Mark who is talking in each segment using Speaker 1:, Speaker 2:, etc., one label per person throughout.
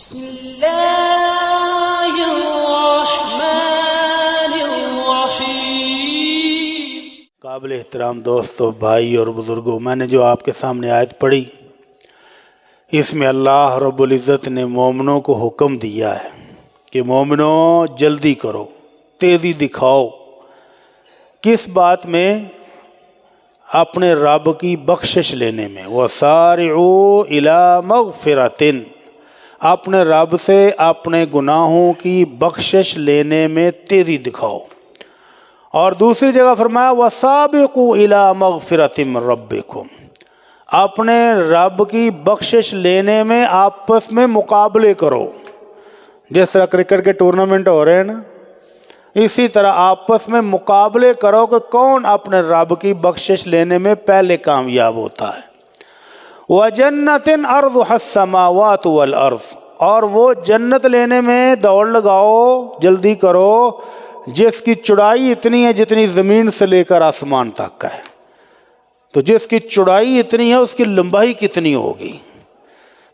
Speaker 1: بسم اللہ الرحمن الرحیم۔
Speaker 2: قابل احترام دوستو، بھائی اور بزرگوں، میں نے جو آپ کے سامنے آیت پڑھی، اس میں اللہ رب العزت نے مومنوں کو حکم دیا ہے کہ مومنوں جلدی کرو، تیزی دکھاؤ۔ کس بات میں؟ اپنے رب کی بخشش لینے میں۔ وَسَارِعُوا إِلَى مَغْفِرَةٍ، اپنے رب سے اپنے گناہوں کی بخشش لینے میں تیزی دکھاؤ۔ اور دوسری جگہ فرمایا وَسَابِقُوا إِلَى مَغْفِرَةٍ مِّن رَبِّكُمْ، اپنے رب کی بخشش لینے میں آپس میں مقابلے کرو۔ جس طرح کرکٹ کے ٹورنامنٹ ہو رہے ہیں نا، اسی طرح آپس میں مقابلے کرو کہ کون اپنے رب کی بخشش لینے میں پہلے کامیاب ہوتا ہے۔ وَجَنَّةٍ أَرْضُهَا السَّمَاوَاتُ وَالْأَرْضُ، اور وہ جنت لینے میں دوڑ لگاؤ، جلدی کرو، جس کی چوڑائی اتنی ہے جتنی زمین سے لے کر آسمان تک کا ہے۔ تو جس کی چوڑائی اتنی ہے اس کی لمبائی کتنی ہوگی؟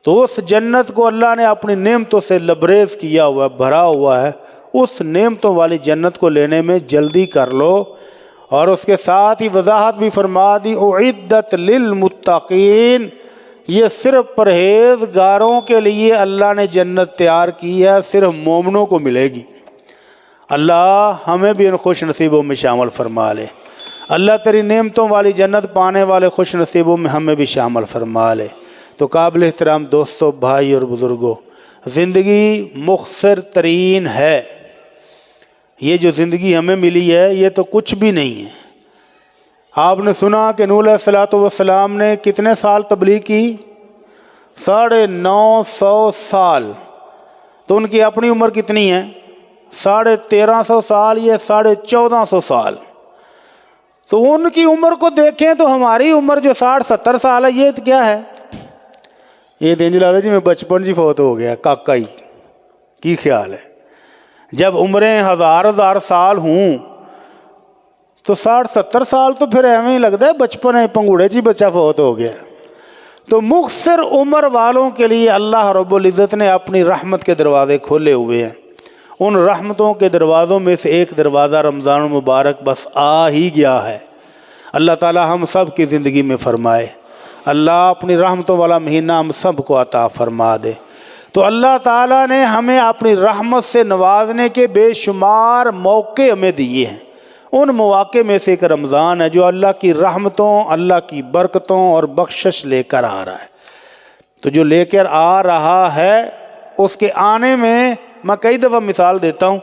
Speaker 2: تو اس جنت کو اللہ نے اپنی نعمتوں سے لبریز کیا ہوا ہے، بھرا ہوا ہے۔ اس نعمتوں والی جنت کو لینے میں جلدی کر لو۔ اور اس کے ساتھ ہی وضاحت بھی فرما دی اعدت للمتقین، یہ صرف پرہیزگاروں کے لیے اللہ نے جنت تیار کی ہے، صرف مومنوں کو ملے گی۔ اللہ ہمیں بھی ان خوش نصیبوں میں شامل فرما لے۔ اللہ تیری نعمتوں والی جنت پانے والے خوش نصیبوں میں ہمیں بھی شامل فرما لے۔ تو قابل احترام دوستو، بھائی اور بزرگوں، زندگی مختصر ترین ہے۔ یہ جو زندگی ہمیں ملی ہے یہ تو کچھ بھی نہیں ہے۔ آپ نے سنا کہ نوح علیہ السلام نے کتنے سال تبلیغ کی؟ 950 سال۔ تو ان کی اپنی عمر کتنی ہے؟ 1350 سال، یہ 1450 سال۔ تو ان کی عمر کو دیکھیں تو ہماری عمر جو 60-70 سال ہے، یہ کیا ہے؟ یہ دینجی لادا جی میں بچپن جی فوت ہو گیا، کاکا ہی کی خیال ہے؟ جب عمریں ہزار سال ہوں تو 60-70 سال تو پھر ایویں ہی لگتا ہے بچپن ہے، پنگوڑے جی بچہ فوت ہو گیا۔ تو مختصر عمر والوں کے لیے اللہ رب العزت نے اپنی رحمت کے دروازے کھولے ہوئے ہیں۔ ان رحمتوں کے دروازوں میں سے ایک دروازہ رمضان المبارک بس آ ہی گیا ہے۔ اللہ تعالی ہم سب کی زندگی میں فرمائے، اللہ اپنی رحمتوں والا مہینہ ہم سب کو عطا فرما دے۔ تو اللہ تعالیٰ نے ہمیں اپنی رحمت سے نوازنے کے بے شمار موقع ہمیں دیے ہیں۔ ان مواقع میں سے ایک رمضان ہے جو اللہ کی رحمتوں، اللہ کی برکتوں اور بخشش لے کر آ رہا ہے۔ تو جو لے کر آ رہا ہے اس کے آنے میں میں کئی دفعہ مثال دیتا ہوں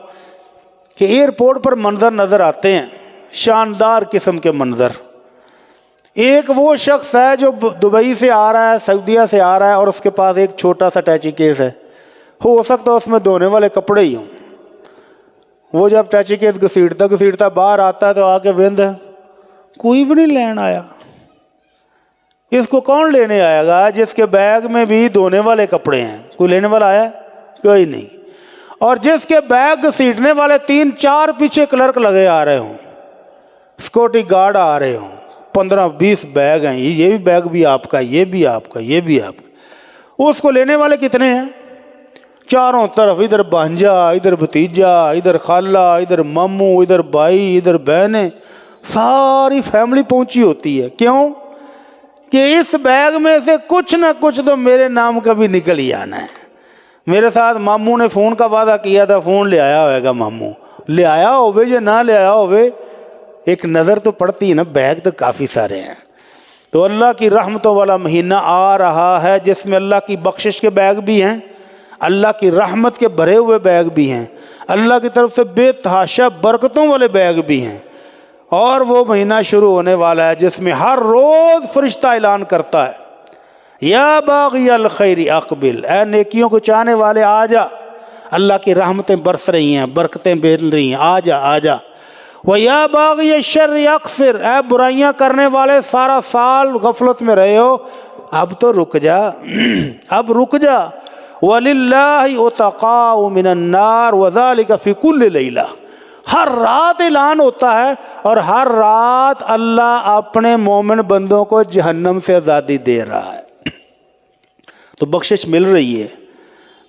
Speaker 2: کہ ایئرپورٹ پر منظر نظر آتے ہیں، شاندار قسم کے منظر۔ ایک وہ شخص ہے جو دبئی سے آ رہا ہے، سعودیہ سے آ رہا ہے، اور اس کے پاس ایک چھوٹا سا ٹیچی کیس ہے، ہو سکتا ہے اس میں دھونے والے کپڑے ہی ہوں۔ وہ جب ٹیچی کیس گھسیٹتا باہر آتا ہے تو آ کے وند ہے، کوئی بھی نہیں لین آیا۔ اس کو کون لینے آئے گا جس کے بیگ میں بھی دھونے والے کپڑے ہیں؟ کوئی لینے والا آیا؟ کوئی نہیں۔ اور جس کے بیگ گھسیٹنے والے 3-4 پیچھے کلرک لگے آ رہے ہوں، سیکورٹی گارڈ آ رہے ہوں، 15-20 بیگ ہیں، یہ بھی بیگ بھی آپ کا، یہ بھی آپ کا، یہ بھی آپ کا۔ اس کو لینے والے کتنے ہیں؟ چاروں طرف، ادھر بھانجا، ادھر بھتیجا، ادھر خالہ، ادھر ماموں، ادھر بھائی، ادھر بہنیں، ساری فیملی پہنچی ہوتی ہے۔ کیوں؟ کہ اس بیگ میں سے کچھ نہ کچھ تو میرے نام کا بھی نکل ہی آنا ہے۔ میرے ساتھ ماموں نے فون کا وعدہ کیا تھا، فون لے آیا ہوئے گا ماموں، لے آیا ہوئے یا نہ لے آیا ہوئے، ایک نظر تو پڑتی ہے نا، بیگ تو کافی سارے ہیں۔ تو اللہ کی رحمتوں والا مہینہ آ رہا ہے جس میں اللہ کی بخشش کے بیگ بھی ہیں، اللہ کی رحمت کے بھرے ہوئے بیگ بھی ہیں، اللہ کی طرف سے بے تحاشا برکتوں والے بیگ بھی ہیں۔ اور وہ مہینہ شروع ہونے والا ہے جس میں ہر روز فرشتہ اعلان کرتا ہے، یا باغی الخیر اقبل، اے نیکیوں کو چاہنے والے آ جا، اللہ کی رحمتیں برس رہی ہیں، برکتیں بہل رہی ہیں، آ جا آ جا۔ وَيَا بَاغِيَ الشَّرِّ اقصر، اے برائیاں کرنے والے سارا سال غفلت میں رہے ہو، اب تو رک جا، اب رک جا۔ وَلِلَّهِ عُتَقَاءُ مِنَ النَّارِ وَذَلِكَ فِي كُلِّ لَيْلَةٍ، ہر رات اعلان ہوتا ہے، اور ہر رات اللہ اپنے مومن بندوں کو جہنم سے آزادی دے رہا ہے۔ تو بخشش مل رہی ہے۔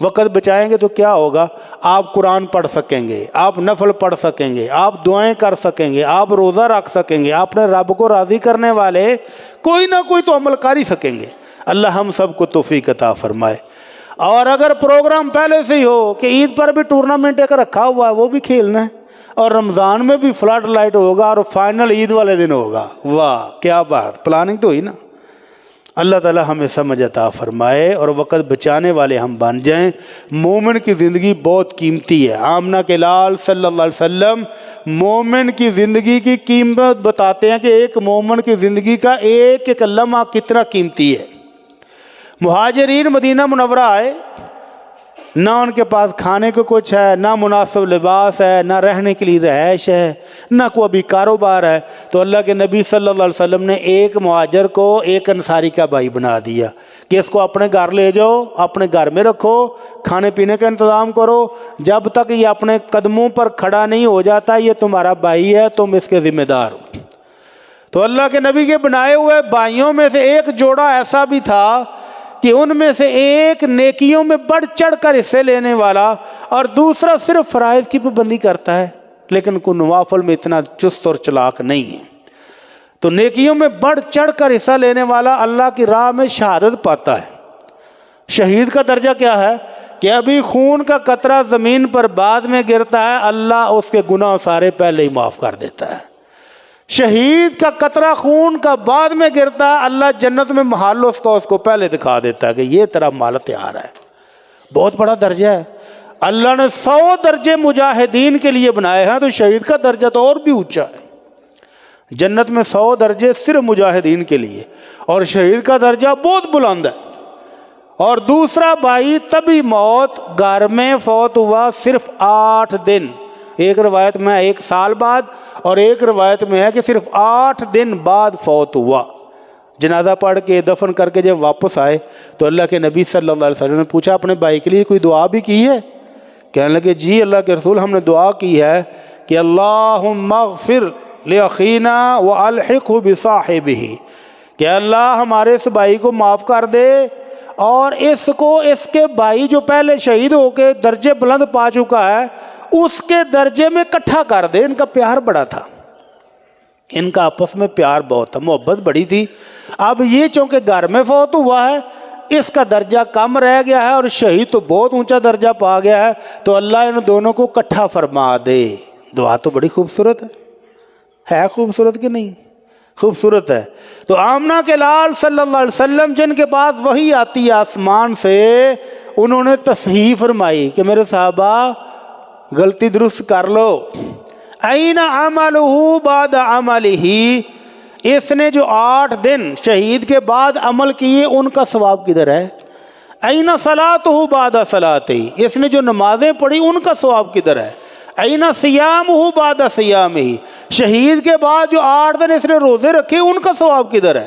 Speaker 2: وقت بچائیں گے تو کیا ہوگا؟ آپ قرآن پڑھ سکیں گے، آپ نفل پڑھ سکیں گے، آپ دعائیں کر سکیں گے، آپ روزہ رکھ سکیں گے، اپنے رب کو راضی کرنے والے کوئی نہ کوئی تو عمل کر ہی سکیں گے۔ اللہ ہم سب کو توفیق عطا فرمائے۔ اور اگر پروگرام پہلے سے ہی ہو کہ عید پر بھی ٹورنامنٹ ایک رکھا ہوا ہے وہ بھی کھیلنا ہے، اور رمضان میں بھی فلڈ لائٹ ہوگا، اور فائنل عید والے دن ہوگا، واہ کیا بات، پلاننگ تو ہوئی نا۔ اللہ تعالی ہمیں سمجھ عطا فرمائے اور وقت بچانے والے ہم بن جائیں۔ مومن کی زندگی بہت قیمتی ہے۔ آمنہ کے لال صلی اللہ علیہ وسلم مومن کی زندگی کی قیمت بتاتے ہیں کہ ایک مومن کی زندگی کا ایک ایک لمحہ کتنا قیمتی ہے۔ مہاجرین مدینہ منورہ آئے، نہ ان کے پاس کھانے کو کچھ ہے، نہ مناسب لباس ہے، نہ رہنے کے لیے رہائش ہے، نہ کوئی ابھی کاروبار ہے، تو اللہ کے نبی صلی اللہ علیہ وسلم نے ایک مہاجر کو ایک انصاری کا بھائی بنا دیا کہ اس کو اپنے گھر لے جاؤ، اپنے گھر میں رکھو، کھانے پینے کا انتظام کرو، جب تک یہ اپنے قدموں پر کھڑا نہیں ہو جاتا یہ تمہارا بھائی ہے، تم اس کے ذمہ دار ہو۔ تو اللہ کے نبی کے بنائے ہوئے بھائیوں میں سے ایک جوڑا ایسا بھی تھا کہ ان میں سے ایک نیکیوں میں بڑھ چڑھ کر حصے لینے والا، اور دوسرا صرف فرائض کی پابندی کرتا ہے لیکن کوئی نوافل میں اتنا چست اور چلاک نہیں ہے۔ تو نیکیوں میں بڑھ چڑھ کر حصہ لینے والا اللہ کی راہ میں شہادت پاتا ہے۔ شہید کا درجہ کیا ہے کہ ابھی خون کا قطرہ زمین پر بعد میں گرتا ہے، اللہ اس کے گناہ سارے پہلے ہی معاف کر دیتا ہے۔ شہید کا قطرہ خون کا بعد میں گرتا ہے، اللہ جنت میں محل اس کو پہلے دکھا دیتا ہے کہ یہ تیرا مال تیار ہے۔ بہت بڑا درجہ ہے۔ اللہ نے 100 درجے مجاہدین کے لیے بنائے ہیں، تو شہید کا درجہ تو اور بھی اونچا ہے۔ جنت میں 100 درجے صرف مجاہدین کے لیے، اور شہید کا درجہ بہت بلند ہے۔ اور دوسرا بھائی تبھی موت، گھر میں فوت ہوا صرف 8 دن، ایک روایت میں 1 سال بعد، اور ایک روایت میں ہے کہ صرف 8 دن بعد فوت ہوا۔ جنازہ پڑھ کے دفن کر کے جب واپس آئے تو اللہ کے نبی صلی اللہ علیہ وسلم نے پوچھا اپنے بھائی کے لیے کوئی دعا بھی کی ہے؟ کہنے لگے جی اللہ کے رسول ہم نے دعا کی ہے کہ اللہم اغفر لاخینا والحقہ بصاحبہ، کہ اللہ ہمارے اس بھائی کو معاف کر دے، اور اس کو اس کے بھائی جو پہلے شہید ہو کے درجے بلند پا چکا ہے اس کے درجے میں اکٹھا کر دے۔ ان کا پیار بڑا تھا، ان کا آپس میں پیار بہت تھا، محبت بڑی تھی۔ اب یہ چونکہ گھر میں فوت ہوا ہے اس کا درجہ کم رہ گیا ہے، اور شہید تو بہت اونچا درجہ پا گیا ہے، تو اللہ ان دونوں کو اکٹھا فرما دے۔ دعا تو بڑی خوبصورت ہے خوبصورت کہ نہیں؟ خوبصورت ہے۔ تو آمنہ کے لال صلی اللہ علیہ وسلم جن کے پاس وحی آتی ہے آسمان سے، انہوں نے تصحیح فرمائی کہ میرے صحابہ غلطی درست کر لو۔ این عملہ بعد عملہ، اس نے جو 8 دن شہید کے بعد عمل کیے ان کا ثواب کدھر ہے؟ این صلاتہ بعد صلاتہ، اس نے جو نمازیں پڑھی ان کا ثواب کدھر ہے؟ این صیامہ بعد صیامہ، شہید کے بعد جو 8 دن اس نے روزے رکھے ان کا ثواب کدھر ہے؟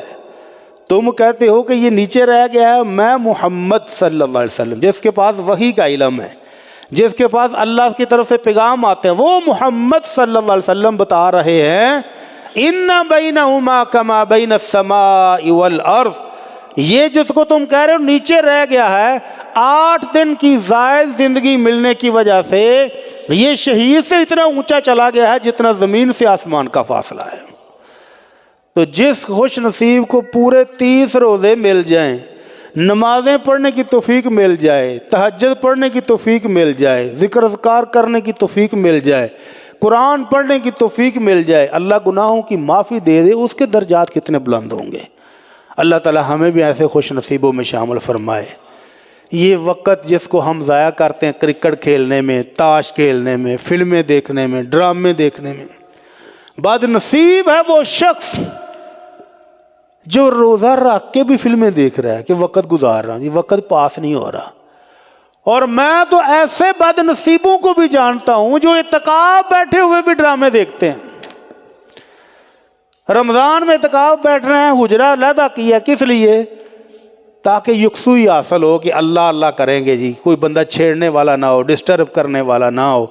Speaker 2: تم کہتے ہو کہ یہ نیچے رہ گیا ہے، میں محمد صلی اللہ علیہ وسلم جس کے پاس وحی کا علم ہے، جس کے پاس اللہ کی طرف سے پیغام آتے ہیں، وہ محمد صلی اللہ علیہ وسلم بتا رہے ہیں ان بینہما کما بین السماء والارض، یہ جس کو تم کہہ رہے ہو نیچے رہ گیا ہے 8 دن کی زائد زندگی ملنے کی وجہ سے یہ شہید سے اتنا اونچا چلا گیا ہے جتنا زمین سے آسمان کا فاصلہ ہے۔ تو جس خوش نصیب کو پورے 30 روزے مل جائیں، نمازیں پڑھنے کی توفیق مل جائے، تہجد پڑھنے کی توفیق مل جائے، ذکر اذکار کرنے کی توفیق مل جائے، قرآن پڑھنے کی توفیق مل جائے، اللہ گناہوں کی معافی دے دے، اس کے درجات کتنے بلند ہوں گے۔ اللہ تعالی ہمیں بھی ایسے خوش نصیبوں میں شامل فرمائے۔ یہ وقت جس کو ہم ضائع کرتے ہیں کرکٹ کھیلنے میں، تاش کھیلنے میں، فلمیں دیکھنے میں، ڈرامے دیکھنے میں، بد نصیب ہے وہ شخص جو روزہ رکھ کے بھی فلمیں دیکھ رہا ہے کہ وقت گزار رہا ہوں، یہ وقت پاس نہیں ہو رہا۔ اور میں تو ایسے بد نصیبوں کو بھی جانتا ہوں جو اعتکاف بیٹھے ہوئے بھی ڈرامے دیکھتے ہیں۔ رمضان میں اعتکاف بیٹھ رہے ہیں، حجرہ علیحدہ کیا کس لیے؟ تاکہ یکسوئی حاصل ہو کہ اللہ اللہ کریں گے جی، کوئی بندہ چھیڑنے والا نہ ہو، ڈسٹرب کرنے والا نہ ہو،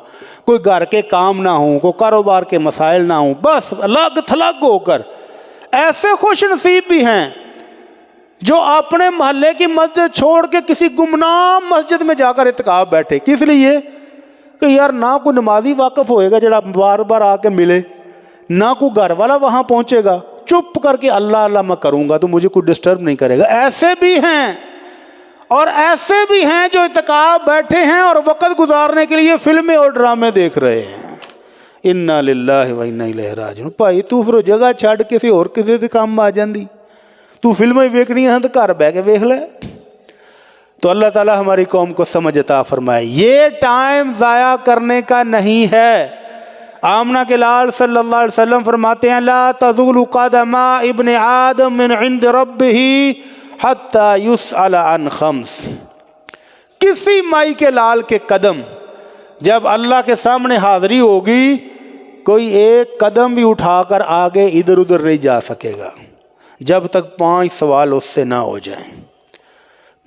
Speaker 2: کوئی گھر کے کام نہ ہوں، کوئی کاروبار کے مسائل نہ ہوں، بس الگ تھلگ ہو کر۔ ایسے خوش نصیب بھی ہیں جو اپنے محلے کی مسجد چھوڑ کے کسی گمنام مسجد میں جا کر اعتکاف بیٹھے، کس لیے؟ کہ یار نہ کوئی نمازی واقف ہوئے گا جڑا بار بار آ کے ملے، نہ کوئی گھر والا وہاں پہنچے گا، چپ کر کے اللہ اللہ میں کروں گا تو مجھے کوئی ڈسٹرب نہیں کرے گا۔ ایسے بھی ہیں، اور ایسے بھی ہیں جو اعتکاف بیٹھے ہیں اور وقت گزارنے کے لیے فلمیں اور ڈرامے دیکھ رہے ہیں۔ انا للہ و انا الیہ راجعون۔ بھائی تو پھر جگہ چھڈ کسی اور کسی دے کام آ جاندی، تو فلمیں ویکھنی ہے تو گھر بیٹھ کے ویکھ لے۔ تو اللہ تعالیٰ ہماری قوم کو سمجھ عطا فرمائے۔ یہ ٹائم ضائع کرنے کا نہیں ہے۔ آمنہ کے لال صلی اللہ علیہ وسلم فرماتے ہیں لا تزول قدم ابن آدم من عند ربہ حتی یسأل عن خمس۔ کسی مائی کے لال کے قدم جب اللہ کے سامنے حاضری ہوگی، کوئی ایک قدم بھی اٹھا کر آگے ادھر ادھر نہیں جا سکے گا جب تک 5 سوال اس سے نہ ہو جائیں۔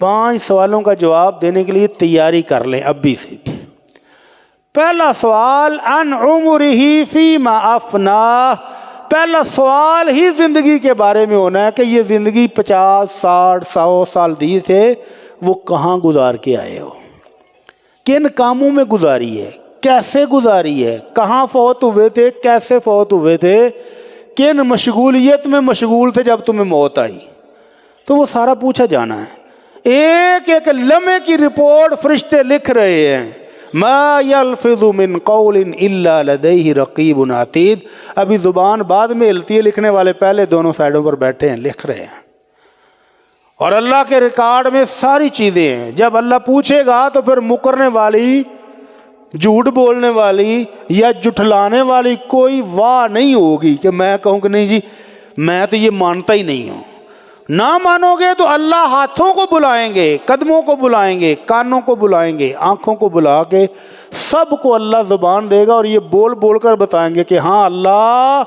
Speaker 2: 5 سوالوں کا جواب دینے کے لیے تیاری کر لیں ابھی سے۔ پہلا سوال عن عمرہ فیما افناہ، پہلا سوال ہی زندگی کے بارے میں ہونا ہے کہ یہ زندگی 50 60 100 سال دی تھے، وہ کہاں گزار کے آئے ہو، کن کاموں میں گزاری ہے، کیسے گزاری ہے، کہاں فوت ہوئے تھے، کیسے فوت ہوئے تھے، کن مشغولیت میں مشغول تھے جب تمہیں موت آئی، تو وہ سارا پوچھا جانا ہے۔ ایک ایک لمحے کی رپورٹ فرشتے لکھ رہے ہیں۔ ما یلفظ من قول الا لدیہ رقیب عتید۔ ابھی زبان بعد میں ہلتی ہے، لکھنے والے پہلے دونوں سائڈوں پر بیٹھے ہیں، لکھ رہے ہیں، اور اللہ کے ریکارڈ میں ساری چیزیں ہیں۔ جب اللہ پوچھے گا تو پھر مکرنے والی، جھوٹ بولنے والی یا جھٹلانے والی کوئی واہ نہیں ہوگی کہ میں کہوں کہ نہیں جی میں تو یہ مانتا ہی نہیں ہوں۔ نہ مانو گے تو اللہ ہاتھوں کو بلائیں گے، قدموں کو بلائیں گے، کانوں کو بلائیں گے، آنکھوں کو بلا کے سب کو اللہ زبان دے گا، اور یہ بول بول کر بتائیں گے کہ ہاں اللہ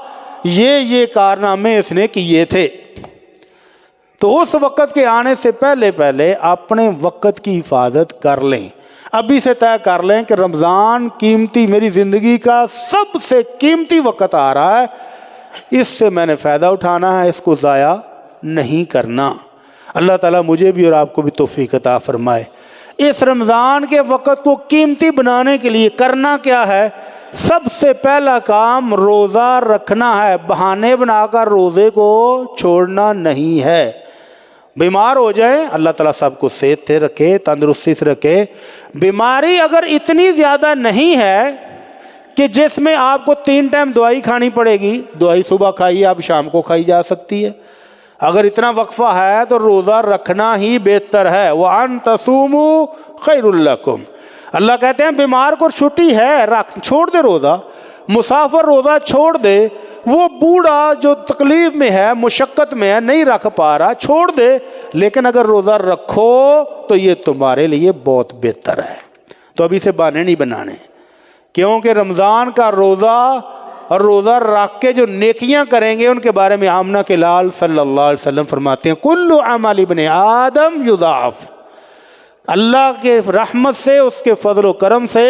Speaker 2: یہ کارنامے اس نے کیے تھے۔ تو اس وقت کے آنے سے پہلے پہلے اپنے وقت کی حفاظت کر لیں۔ ابھی سے طے کر لیں کہ رمضان قیمتی، میری زندگی کا سب سے قیمتی وقت آ رہا ہے، اس سے میں نے فائدہ اٹھانا ہے، اس کو ضائع نہیں کرنا۔ اللہ تعالیٰ مجھے بھی اور آپ کو بھی توفیق عطا فرمائے۔ اس رمضان کے وقت کو قیمتی بنانے کے لیے کرنا کیا ہے؟ سب سے پہلا کام روزہ رکھنا ہے۔ بہانے بنا کر روزے کو چھوڑنا نہیں ہے۔ بیمار ہو جائیں، اللہ تعالیٰ سب کو صحت سے رکھے، تندرستی سے رکھے۔ بیماری اگر اتنی زیادہ نہیں ہے کہ جس میں آپ کو 3 ٹائم دوائی کھانی پڑے گی، دوائی صبح کھائیے، آپ شام کو کھائی جا سکتی ہے۔ اگر اتنا وقفہ ہے تو روزہ رکھنا ہی بہتر ہے۔ وَأَن تَصُومُوا خَيْرٌ لَكُمْ۔ اللہ کہتے ہیں بیمار کو چھٹی ہے، چھوڑ دے روزہ، مسافر روزہ چھوڑ دے، وہ بوڑھا جو تکلیف میں ہے، مشقت میں ہے، نہیں رکھ پا رہا، چھوڑ دے، لیکن اگر روزہ رکھو تو یہ تمہارے لیے بہت بہتر ہے۔ تو ابھی سے بہانے نہیں بنانے، کیونکہ رمضان کا روزہ اور روزہ رکھ کے جو نیکیاں کریں گے ان کے بارے میں آمنہ کے لال صلی اللہ علیہ وسلم فرماتے ہیں کل عمل ابن آدم یضاعف۔ اللہ کے رحمت سے، اس کے فضل و کرم سے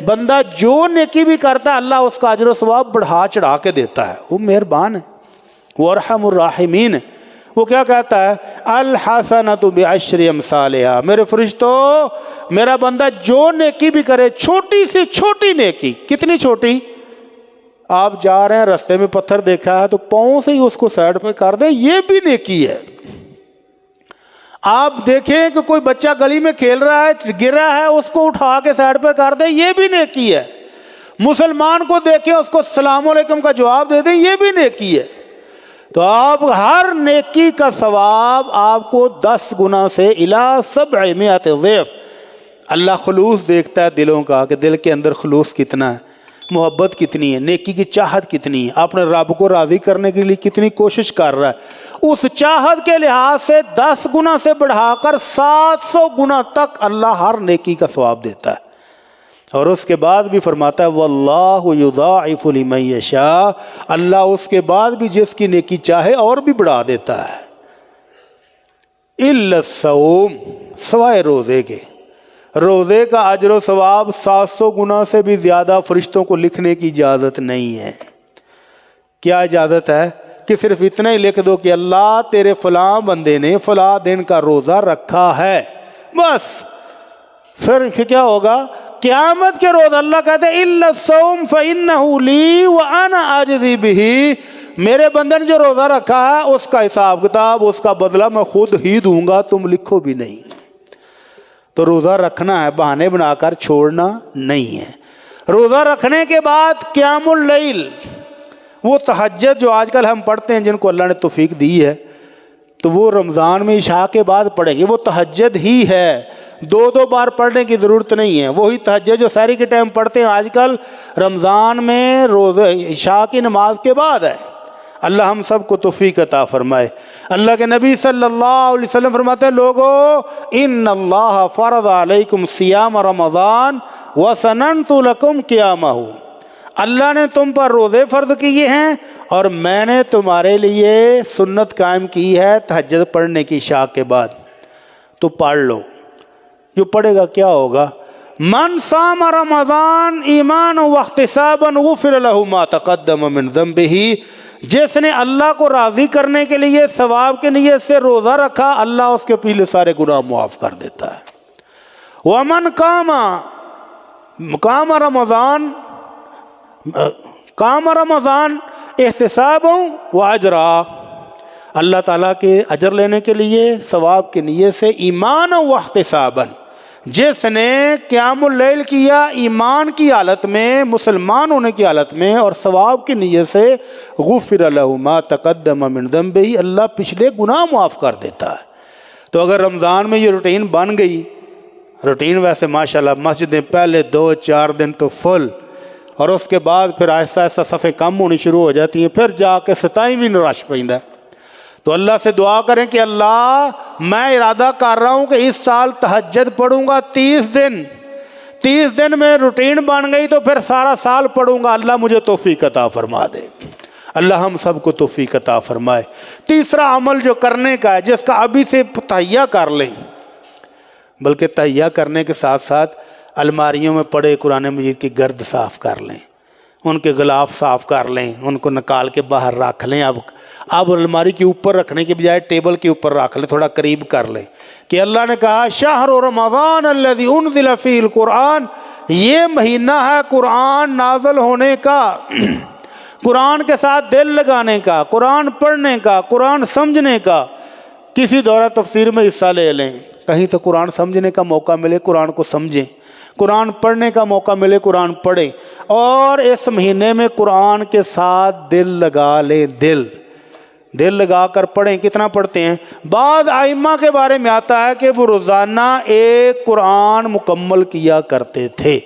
Speaker 2: بندہ جو نیکی بھی کرتا ہے اللہ اس کا اجر و ثواب بڑھا چڑھا کے دیتا ہے۔ وہ مہربان ہے، وہ ارحم الراحمین ہے۔ وہ کیا کہتا ہے؟ الحسنۃ بعشر امثالها۔ میرے فرشتوں، میرا بندہ جو نیکی بھی کرے، چھوٹی سے چھوٹی نیکی، کتنی چھوٹی؟ آپ جا رہے ہیں رستے میں پتھر دیکھا ہے تو پاؤں سے ہی اس کو سائڈ پہ کر دیں، یہ بھی نیکی ہے۔ آپ دیکھیں کہ کوئی بچہ گلی میں کھیل رہا ہے، گرا ہے، اس کو اٹھا کے سائڈ پہ کر دیں، یہ بھی نیکی ہے۔ مسلمان کو دیکھیں، اس کو السلام علیکم کا جواب دے دیں، یہ بھی نیکی ہے۔ تو آپ ہر نیکی کا ثواب آپ کو 10 گنا سے الی 700 ضعف۔ اللہ خلوص دیکھتا ہے دلوں کا، کہ دل کے اندر خلوص کتنا ہے، محبت کتنی ہے، نیکی کی چاہت کتنی ہے، اپنے رب کو راضی کرنے کے لیے کتنی کوشش کر رہا ہے۔ اس چاہت کے لحاظ سے 10 گنا سے بڑھا کر 700 گنا تک اللہ ہر نیکی کا ثواب دیتا ہے۔ اور اس کے بعد بھی فرماتا ہے واللہ یضاعف لمن یشاء، اللہ اس کے بعد بھی جس کی نیکی چاہے اور بھی بڑھا دیتا ہے۔ الا الصوم، سوائے روزے کے۔ روزے کا اجر و ثواب 700 گنا سے بھی زیادہ فرشتوں کو لکھنے کی اجازت نہیں ہے۔ کیا اجازت ہے؟ کہ صرف اتنا ہی لکھ دو کہ اللہ تیرے فلاں بندے نے فلاں دن کا روزہ رکھا ہے، بس۔ پھر کیا ہوگا؟ قیامت کے روز اللہ کہتے ہیں اِلَّا الصَّوْمَ فَإِنَّهُ لِي وَأَنَا أَجْزِي بِهِ، میرے بندے نے جو روزہ رکھا ہے اس کا حساب کتاب، اس کا بدلہ میں خود ہی دوں گا، تم لکھو بھی نہیں۔ تو روزہ رکھنا ہے، بہانے بنا کر چھوڑنا نہیں ہے۔ روزہ رکھنے کے بعد قیام اللیل، وہ تہجد جو آج کل ہم پڑھتے ہیں، جن کو اللہ نے توفیق دی ہے تو وہ رمضان میں عشاء کے بعد پڑھیں گے، وہ تہجد ہی ہے، دو بار پڑھنے کی ضرورت نہیں ہے۔ وہی تہجد جو سحری کے ٹائم پڑھتے ہیں آج کل، رمضان میں روزہ عشاء کی نماز کے بعد ہے۔ اللہ ہم سب کو توفیق عطا فرمائے۔ اللہ کے نبی صلی اللہ علیہ وسلم فرماتے ہیں، لوگو ان اللہ فرض علیکم صیام رمضان وسننت لکم قیامہ، اللہ نے تم پر روزے فرض کیے ہیں اور میں نے تمہارے لیے سنت قائم کی ہے تہجد پڑھنے کی عشاء کے بعد، تو پڑھ لو۔ جو پڑھے گا کیا ہوگا؟ من صام رمضان ایمانا واحتسابا غفر له ما تقدم من ذنبہ، جس نے اللہ کو راضی کرنے کے لیے ثواب کے نیت سے روزہ رکھا، اللہ اس کے پچھلے سارے گناہ معاف کر دیتا ہے۔ ومن قام رمضان احتسابا واجرا، اللہ تعالیٰ کے اجر لینے کے لیے ثواب کی نیت سے ایمانا واحتسابا، جس نے قیام اللیل کیا ایمان کی حالت میں، مسلمان ہونے کی حالت میں اور ثواب کی نیت سے، غفر له ما تقدم من ذنبہ، اللہ پچھلے گناہ معاف کر دیتا ہے۔ تو اگر رمضان میں یہ روٹین بن گئی، روٹین ویسے ماشاءاللہ مسجدیں پہلے 2-4 دن تو فل، اور اس کے بعد پھر آہستہ آہستہ صفیں کم ہونی شروع ہو جاتی ہیں، پھر جا کے 27ویں رش پیندا ہے۔ تو اللہ سے دعا کریں کہ اللہ میں ارادہ کر رہا ہوں کہ اس سال تہجد پڑھوں گا 30 دن میں روٹین بن گئی تو پھر سارا سال پڑھوں گا، اللہ مجھے توفیق عطا فرما دے۔ اللہ ہم سب کو توفیق عطا فرمائے۔ تیسرا عمل جو کرنے کا ہے، جس کا ابھی سے تہیہ کر لیں، بلکہ تہیہ کرنے کے ساتھ ساتھ الماریوں میں پڑے قرآن مجید کی گرد صاف کر لیں، ان کے غلاف صاف کر لیں، ان کو نکال کے باہر رکھ لیں۔ اب الماری کے اوپر رکھنے کے بجائے ٹیبل کے اوپر رکھ لیں، تھوڑا قریب کر لیں کہ اللہ نے کہا شہر رمضان الذی انزل فیہ القرآن، یہ مہینہ ہے قرآن نازل ہونے کا، قرآن کے ساتھ دل لگانے کا، قرآن پڑھنے کا، قرآن سمجھنے کا۔ کسی دورہ تفسیر میں حصہ لے لیں، کہیں تو قرآن سمجھنے کا موقع ملے قرآن کو سمجھیں، قرآن پڑھنے کا موقع ملے قرآن پڑھیں، اور اس مہینے میں قرآن کے ساتھ دل لگا لیں، دل لگا کر پڑھیں۔ کتنا پڑھتے ہیں؟ بعض ائمہ کے بارے میں آتا ہے کہ وہ روزانہ ایک قرآن مکمل کیا کرتے تھے۔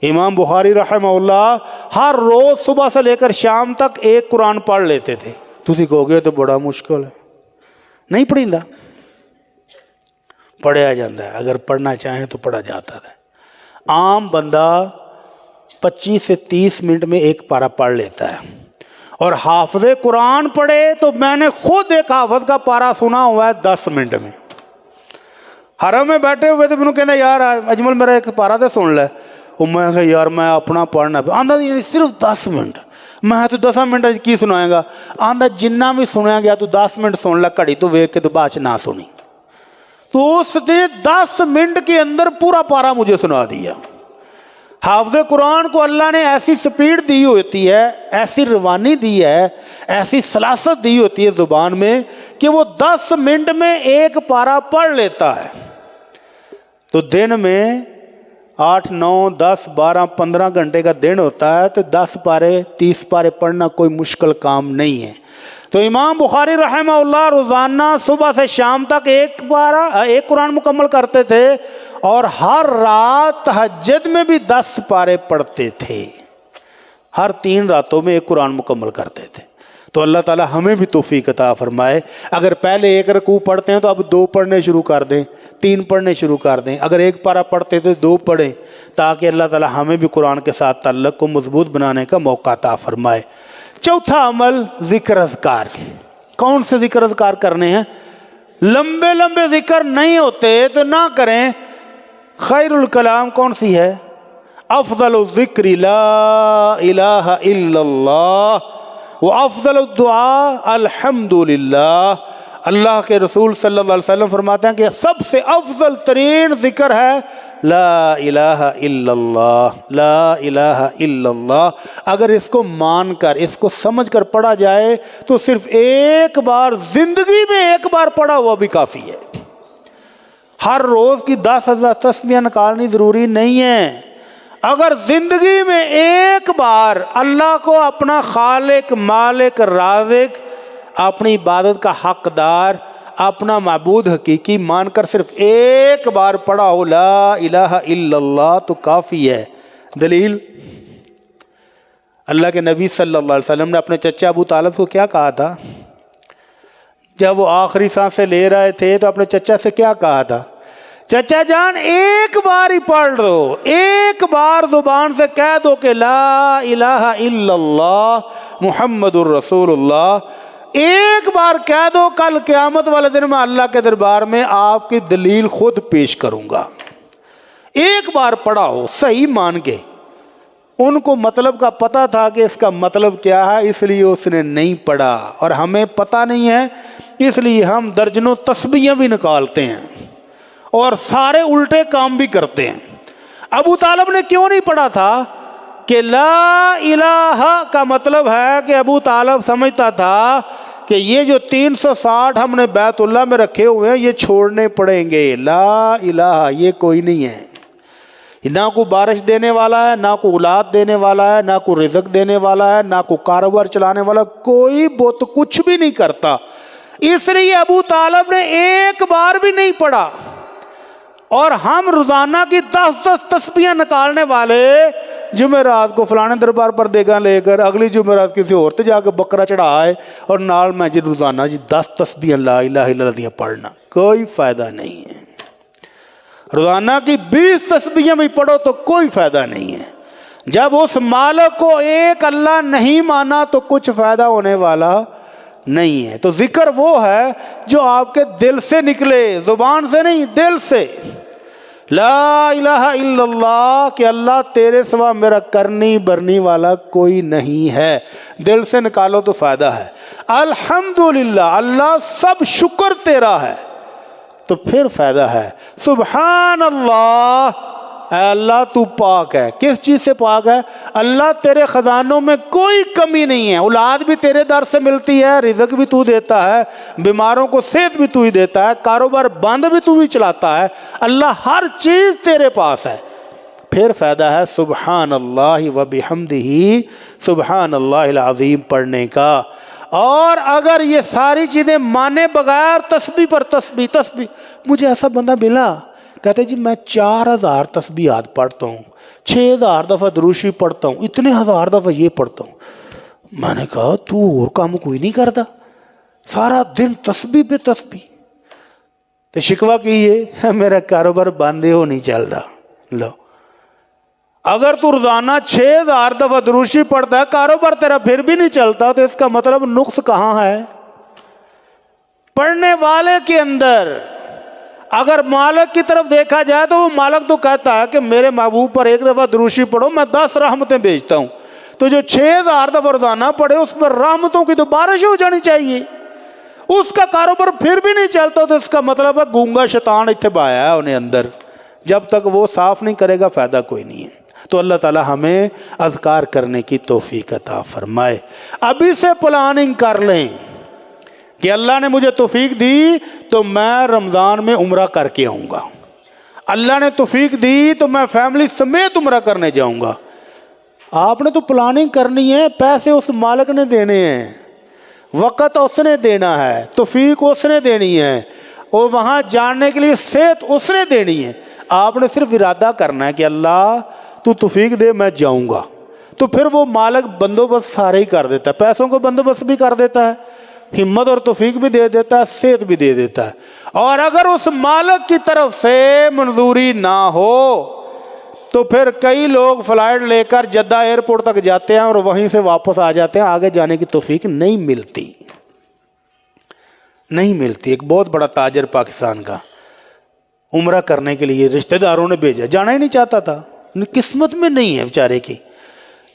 Speaker 2: امام بخاری رحمہ اللہ ہر روز صبح سے لے کر شام تک ایک قرآن پڑھ لیتے تھے۔ تسی کہو گے تو بڑا مشکل ہے، نہیں پڑھیندا، پڑھیا جاتا ہے، اگر پڑھنا چاہیں تو پڑھا جاتا ہے۔ عام بندہ 25 سے 30 منٹ میں ایک پارہ پڑھ لیتا ہے، اور حافظ قرآن پڑھے تو میں نے خود ایک حافظ کا پارہ سنا ہوا ہے 10 منٹ میں۔ حرم میں بیٹھے ہوئے تھے، انہوں کہنا یار اجمل میرا ایک پارہ تو سن لے، اور میں کہا یار میں اپنا پڑھنا آندھا صرف 10 منٹ، میں تو 10 منٹ کی سنائے گا؟ آندھا جنہ بھی سنیا گیا تو 10 منٹ سن لے، گھڑی تو ویک کے تو بعد نہ سنی۔ تو اس نے 10 منٹ کے اندر پورا پارہ مجھے سنا دیا۔ حافظ قرآن کو اللہ نے ایسی سپیڈ دی ہوتی ہے، ایسی روانی دی ہے، ایسی سلاست دی ہوتی ہے زبان میں کہ وہ 10 منٹ میں ایک پارہ پڑھ لیتا ہے۔ تو دن میں 8 9 10 12 15 گھنٹے کا دن ہوتا ہے، تو 10 پارے 30 پارے پڑھنا کوئی مشکل کام نہیں ہے۔ تو امام بخاری رحمہ اللہ روزانہ صبح سے شام تک ایک قرآن مکمل کرتے تھے، اور ہر رات تہجد میں بھی 10 پارے پڑھتے تھے، ہر 3 راتوں میں ایک قرآن مکمل کرتے تھے۔ تو اللہ تعالی ہمیں بھی توفیق عطا فرمائے۔ اگر پہلے ایک رکوع پڑھتے ہیں تو اب 2 پڑھنے شروع کر دیں، 3 پڑھنے شروع کر دیں، اگر ایک پارہ پڑھتے تو 2 پڑھیں، تاکہ اللہ تعالی ہمیں بھی قرآن کے ساتھ تعلق کو مضبوط بنانے کا موقع عطا فرمائے۔ چوتھا عمل ذکر اذکار۔ کون سے ذکر اذکار کرنے ہیں؟ لمبے لمبے ذکر نہیں ہوتے تو نہ کریں۔ خیر الکلام کون سی ہے؟ افضل الذکر لا الہ الا اللہ وافضل الدعاء الحمدللہ. اللہ کے رسول صلی اللہ علیہ وسلم فرماتے ہیں کہ سب سے افضل ترین ذکر ہے لا الہ الا اللہ، لا الہ الا اللہ. اگر اس کو مان کر، اس کو سمجھ کر پڑھا جائے تو صرف ایک بار زندگی میں ایک بار پڑھا ہوا بھی کافی ہے. ہر روز کی 10,000 تسبیحیں نکالنی ضروری نہیں ہے. اگر زندگی میں ایک بار اللہ کو اپنا خالق، مالک، رازق، اپنی عبادت کا حقدار، اپنا معبود حقیقی مان کر صرف ایک بار پڑھا ہو لا الہ الا اللہ تو کافی ہے. دلیل، اللہ کے نبی صلی اللہ علیہ وسلم نے اپنے چچا ابو طالب کو کیا کہا تھا؟ جب وہ آخری سانسیں لے رہے تھے تو اپنے چچا سے کیا کہا تھا؟ چچا جان ایک بار ہی پڑھ دو، ایک بار زبان سے کہہ دو کہ لا الہ الا اللہ محمد الرسول اللہ. ایک بار کہہ دو، کل قیامت والے دن میں اللہ کے دربار میں آپ کی دلیل خود پیش کروں گا. ایک بار پڑھا ہو صحیح مان کے. ان کو مطلب کا پتہ تھا کہ اس کا مطلب کیا ہے، اس لیے اس نے نہیں پڑھا. اور ہمیں پتہ نہیں ہے، اس لیے ہم درجنوں تسبیحیں بھی نکالتے ہیں اور سارے الٹے کام بھی کرتے ہیں. ابو طالب نے کیوں نہیں پڑھا تھا؟ کہ لا الہ کا مطلب ہے کہ ابو طالب سمجھتا تھا کہ یہ جو 360 ہم نے بیت اللہ میں رکھے ہوئے ہیں یہ چھوڑنے پڑیں گے. لا الہ یہ کوئی نہیں ہے، نہ کوئی بارش دینے والا ہے، نہ کوئی اولاد دینے والا ہے، نہ کوئی رزق دینے والا ہے، نہ کوئی کاروبار چلانے والا، کوئی بت کچھ بھی نہیں کرتا. اس لیے ابو طالب نے ایک بار بھی نہیں پڑھا. اور ہم روزانہ کی 10 تسبیحیں نکالنے والے جمعرات کو فلانے دربار پر دیگاں لے کر اگلی جمعرات کسی اور تے جا کے بکرا چڑھائے اور نال میں روزانہ 10 تسبیحیں لا الہ الا اللہ پڑھنا، کوئی فائدہ نہیں ہے. روزانہ کی 20 تسبیحیں بھی پڑھو تو کوئی فائدہ نہیں ہے. جب اس مالک کو ایک اللہ نہیں مانا تو کچھ فائدہ ہونے والا نہیں ہے. تو ذکر وہ ہے جو آپ کے دل سے نکلے، زبان سے نہیں، دل سے. لا الہ الا اللہ کہ اللہ تیرے سوا میرا کرنی برنی والا کوئی نہیں ہے. دل سے نکالو تو فائدہ ہے. الحمدللہ اللہ سب شکر تیرا ہے تو پھر فائدہ ہے. سبحان اللہ اے اللہ تو پاک ہے. کس چیز سے پاک ہے؟ اللہ تیرے خزانوں میں کوئی کمی نہیں ہے. اولاد بھی تیرے در سے ملتی ہے، رزق بھی تو دیتا ہے، بیماروں کو صحت بھی تو ہی دیتا ہے، کاروبار بند بھی تو ہی چلاتا ہے. اللہ ہر چیز تیرے پاس ہے. پھر فائدہ ہے سبحان اللہ و بحمدہ، سبحان اللہ العظیم پڑھنے کا. اور اگر یہ ساری چیزیں مانے بغیر تسبیح پر تسبیح تسبیح، مجھے ایسا بندہ ملا کہتے جی میں 4000 تسبیحات پڑھتا ہوں، 6000 دفعہ دروشی پڑھتا ہوں، اتنے ہزار دفعہ یہ پڑھتا ہوں. میں نے کہا تو اور کام کوئی نہیں کرتا، سارا دن تسبیح پہ تسبیح. تو شکوہ کیے میرا کاروبار بند ہو نہیں چلتا. لو اگر تو روزانہ 6000 دفعہ دروشی پڑھتا ہے، کاروبار تیرا پھر بھی نہیں چلتا، تو اس کا مطلب نقص کہاں ہے؟ پڑھنے والے کے اندر. اگر مالک کی طرف دیکھا جائے تو وہ مالک تو کہتا ہے کہ میرے محبوب پر ایک دفعہ دروشی پڑھو میں 10 رحمتیں بھیجتا ہوں. تو جو 6000 دفعہ روزانہ پڑھے اس پر رحمتوں کی تو بارش ہو جانی چاہیے. اس کا کاروبار پھر بھی نہیں چلتا تو اس کا مطلب ہے گونگا شیطان اتبایا ہے انہیں اندر. جب تک وہ صاف نہیں کرے گا فائدہ کوئی نہیں ہے. تو اللہ تعالی ہمیں اذکار کرنے کی توفیق عطا فرمائے. ابھی سے پلاننگ کر لیں کہ اللہ نے مجھے توفیق دی تو میں رمضان میں عمرہ کر کے آؤں گا. اللہ نے توفیق دی تو میں فیملی سمیت عمرہ کرنے جاؤں گا. آپ نے تو پلاننگ کرنی ہے. پیسے اس مالک نے دینے ہیں، وقت اس نے دینا ہے، توفیق اس نے دینی ہے، اور وہاں جاننے کے لیے صحت اس نے دینی ہے. آپ نے صرف ارادہ کرنا ہے کہ اللہ تو توفیق دے میں جاؤں گا. تو پھر وہ مالک بندوبست سارے ہی کر دیتا ہے. پیسوں کو بندوبست بھی کر دیتا ہے، ہمت اور توفیق بھی دے دیتا ہے، صحت بھی دے دیتا ہے. اور اگر اس مالک کی طرف سے منظوری نہ ہو تو پھر کئی لوگ فلائٹ لے کر جدہ ایئرپورٹ تک جاتے ہیں اور وہیں سے واپس آ جاتے ہیں. آگے جانے کی توفیق نہیں ملتی. ایک بہت بڑا تاجر پاکستان کا عمرہ کرنے کے لیے رشتہ داروں نے بھیجا، جانا ہی نہیں چاہتا تھا، قسمت میں نہیں ہے بیچارے کی.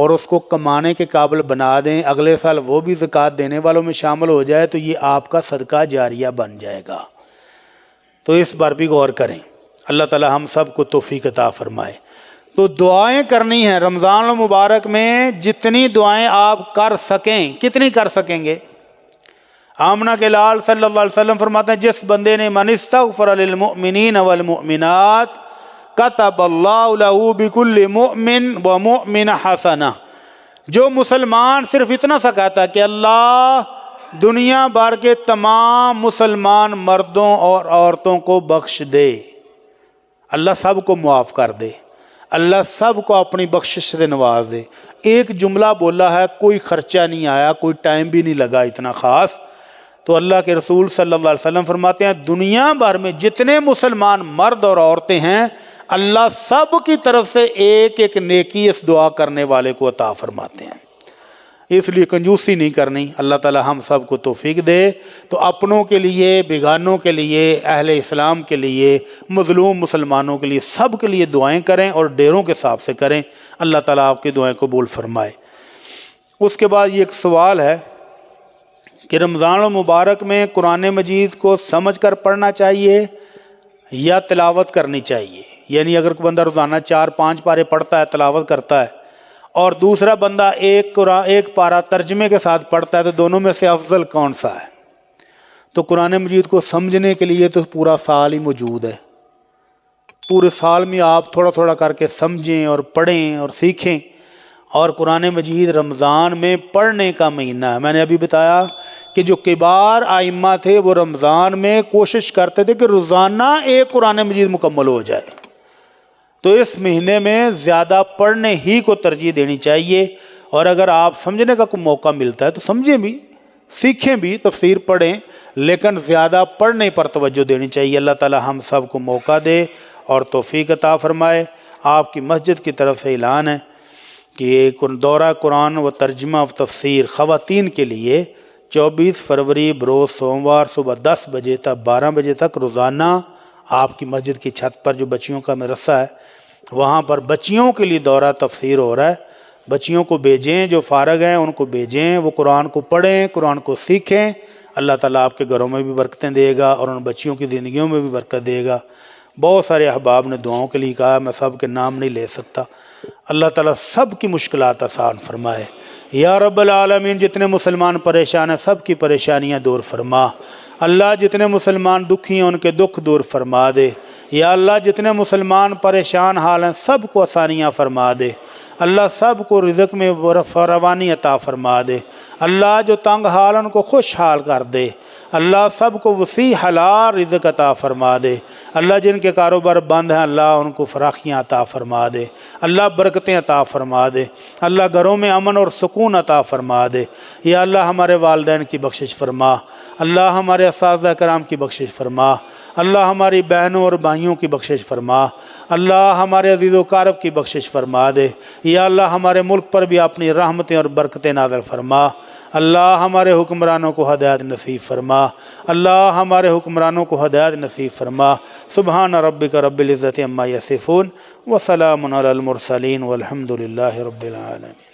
Speaker 2: اور اس کو کمانے کے قابل بنا دیں، اگلے سال وہ بھی زکوٰۃ دینے والوں میں شامل ہو جائے تو یہ آپ کا صدقہ جاریہ بن جائے گا۔ تو اس بار بھی غور کریں، اللہ تعالی ہم سب کو توفیق عطا فرمائے۔ تو دعائیں کرنی ہیں رمضان المبارک میں، جتنی دعائیں آپ کر سکیں۔ کتنی کر سکیں گے؟ آمنہ کے لال صلی اللہ علیہ وسلم فرماتے ہیں جس بندے نے من استغفر للمؤمنین والمؤمنات کتب اللہ لہ بکل مؤمن ومؤمن حسنہ، جو مسلمان صرف اتنا سا کہتا ہے کہ اللہ دنیا بھر کے تمام مسلمان مردوں اور عورتوں کو بخش دے، اللہ سب کو معاف کر دے، اللہ سب کو اپنی بخشش سے نواز دے۔ ایک جملہ بولا ہے، کوئی خرچہ نہیں آیا، کوئی ٹائم بھی نہیں لگا اتنا خاص۔ تو اللہ کے رسول صلی اللہ علیہ وسلم فرماتے ہیں دنیا بھر میں جتنے مسلمان مرد اور عورتیں ہیں، اللہ سب کی طرف سے ایک ایک نیکی اس دعا کرنے والے کو عطا فرماتے ہیں۔ اس لیے کنجوسی نہیں کرنی، اللہ تعالی ہم سب کو توفیق دے۔ تو اپنوں کے لیے، بیگانوں کے لیے، اہل اسلام کے لیے، مظلوم مسلمانوں کے لیے، سب کے لیے دعائیں کریں اور ڈیروں کے حساب سے کریں۔ اللہ تعالیٰ آپ کی دعائیں قبول فرمائے۔ اس کے بعد یہ ایک سوال ہے کہ رمضان المبارک میں قرآن مجید کو سمجھ کر پڑھنا چاہیے یا تلاوت کرنی چاہیے؟ یعنی اگر کوئی بندہ روزانہ 4-5 پارے پڑھتا ہے، تلاوت کرتا ہے، اور دوسرا بندہ ایک پارہ ترجمے کے ساتھ پڑھتا ہے، تو دونوں میں سے افضل کون سا ہے؟ تو قرآن مجید کو سمجھنے کے لیے تو پورا سال ہی موجود ہے۔ پورے سال میں آپ تھوڑا تھوڑا کر کے سمجھیں اور پڑھیں اور سیکھیں۔ اور قرآن مجید رمضان میں پڑھنے کا مہینہ ہے۔ میں نے ابھی بتایا کہ جو کبار ائمہ تھے وہ رمضان میں کوشش کرتے تھے کہ روزانہ ایک قرآن مجید مکمل ہو جائے۔ تو اس مہینے میں زیادہ پڑھنے ہی کو ترجیح دینی چاہیے، اور اگر آپ سمجھنے کا کوئی موقع ملتا ہے تو سمجھیں بھی، سیکھیں بھی، تفسیر پڑھیں، لیکن زیادہ پڑھنے پر توجہ دینی چاہیے۔ اللہ تعالی ہم سب کو موقع دے اور توفیق عطا فرمائے۔ آپ کی مسجد کی طرف سے اعلان ہے کہ دورہ قرآن و ترجمہ و تفسیر خواتین کے لیے 24 فروری بروز سوموار صبح 10 بجے تک 12 بجے تک روزانہ آپ کی مسجد کی چھت پر جو بچیوں کا مدرسہ ہے وہاں پر بچیوں کے لیے دورہ تفسیر ہو رہا ہے۔ بچیوں کو بھیجیں، جو فارغ ہیں ان کو بھیجیں، وہ قرآن کو پڑھیں، قرآن کو سیکھیں۔ اللہ تعالیٰ آپ کے گھروں میں بھی برکتیں دے گا اور ان بچیوں کی زندگیوں میں بھی برکت دے گا۔ بہت سارے احباب نے دعاؤں کے لیے کہا، میں سب کے نام نہیں لے سکتا۔ اللہ تعالیٰ سب کی مشکلات آسان فرمائے۔ یا رب العالمین، جتنے مسلمان پریشان ہیں سب کی پریشانیاں دور فرما۔ اللہ جتنے مسلمان دکھی ہیں ان کے دکھ دور فرما دے۔ یا اللہ جتنے مسلمان پریشان حال ہیں سب کو آسانیاں فرما دے۔ اللہ سب کو رزق میں فراوانی عطا فرما دے۔ اللہ جو تنگ حال ان کو خوشحال کر دے۔ اللہ سب کو وسیع حلال رزق عطا فرما دے۔ اللہ جن کے کاروبار بند ہیں اللہ ان کو فراخیاں عطا فرما دے۔ اللہ برکتیں عطا فرما دے۔ اللہ گھروں میں امن اور سکون عطا فرما دے۔ یا اللہ ہمارے والدین کی بخشش فرما۔ اللہ ہمارے اساتذہ کرام کی بخشش فرما۔ اللہ ہماری بہنوں اور بھائیوں کی بخشش فرما۔ اللہ ہمارے عزیز و اقارب کی بخشش فرما دے۔ یا اللہ ہمارے ملک پر بھی اپنی رحمتیں اور برکتیں نازل فرما۔ اللہ ہمارے حکمرانوں کو ہدایت نصیب فرما۔ اللہ ہمارے حکمرانوں کو ہدایت نصیب فرما۔ سبحان ربک رب العزت عما یصفون وسلام علی المرسلین والحمد للہ رب العالمین۔